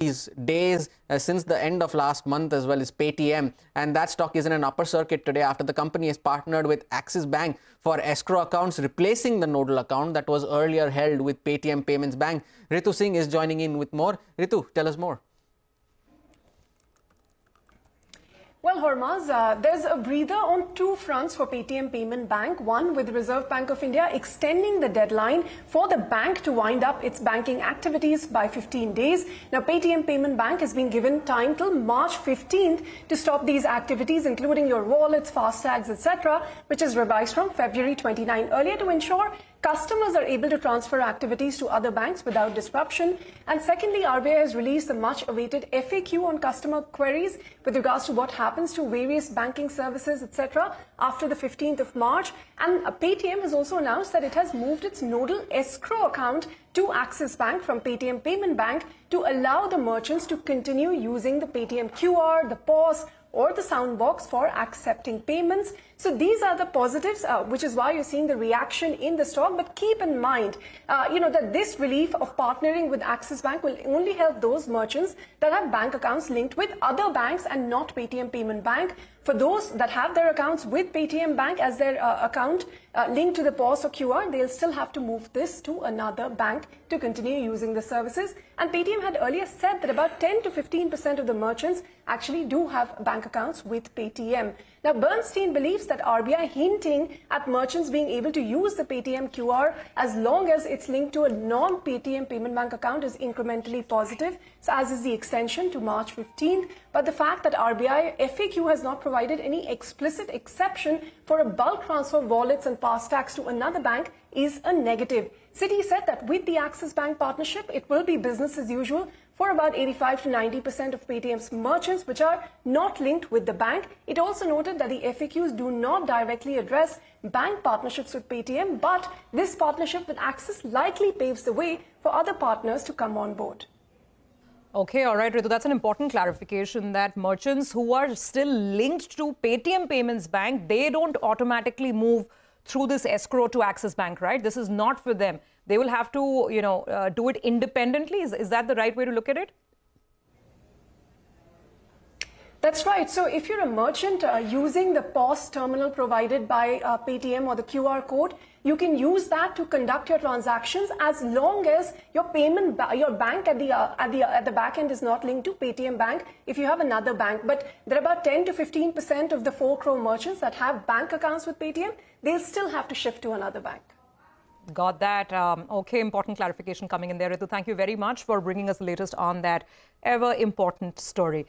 these days since the end of last month as well is Paytm, and that stock is in an upper circuit today after the company has partnered with Axis Bank for escrow accounts, replacing the Nodal account that was earlier held with Paytm Payments Bank. Ritu Singh is joining in with more. Ritu, tell us more. Well, Hormaz, there's a breather on two fronts for Paytm Payment Bank. One, with the Reserve Bank of India extending the deadline for the bank to wind up its banking activities by 15 days. Now, Paytm Payment Bank has been given time till March 15th to stop these activities, including your wallets, fastags, etc., which is revised from February 29 earlier to ensure customers are able to transfer activities to other banks without disruption. And secondly, RBI has released the much-awaited FAQ on customer queries with regards to what happens to various banking services, etc., after the 15th of March. And Paytm has also announced that it has moved its Nodal escrow account to Axis Bank from Paytm Payment Bank to allow the merchants to continue using the Paytm QR, the POS, or the sound box for accepting payments. So these are the positives, which is why you're seeing the reaction in the stock. But keep in mind, that this relief of partnering with Axis Bank will only help those merchants that have bank accounts linked with other banks and not Paytm Payment Bank. For those that have their accounts with Paytm Bank as their account linked to the POS or QR, they'll still have to move this to another bank to continue using the services. And Paytm had earlier said that about 10 to 15% of the merchants actually do have bank accounts with Paytm. Now, Bernstein believes that RBI hinting at merchants being able to use the Paytm QR as long as it's linked to a non-Paytm Payment Bank account is incrementally positive, so as is the extension to March 15th. But the fact that RBI FAQ has not provided any explicit exception for a bulk transfer of wallets and fastags to another bank is a negative. Citi said that with the Axis Bank partnership, it will be business as usual for about 85 to 90% of Paytm's merchants which are not linked with the bank. It also noted that the FAQs do not directly address bank partnerships with Paytm, but this partnership with Axis likely paves the way for other partners to come on board. Okay, all right, Ritu, that's an important clarification that merchants who are still linked to Paytm Payments Bank, they don't automatically move through this escrow to Axis Bank, right? This is not for them. They will have to, do it independently. Is that the right way to look at it? That's right. So if you're a merchant using the POS terminal provided by Paytm or the QR code, you can use that to conduct your transactions as long as your your bank at the back end is not linked to Paytm Bank if you have another bank. But there are about 10 to 15% of the 4 crore merchants that have bank accounts with Paytm. They'll still have to shift to another bank. Got that. Okay, important clarification coming in there, Ritu. Thank you very much for bringing us the latest on that ever important story.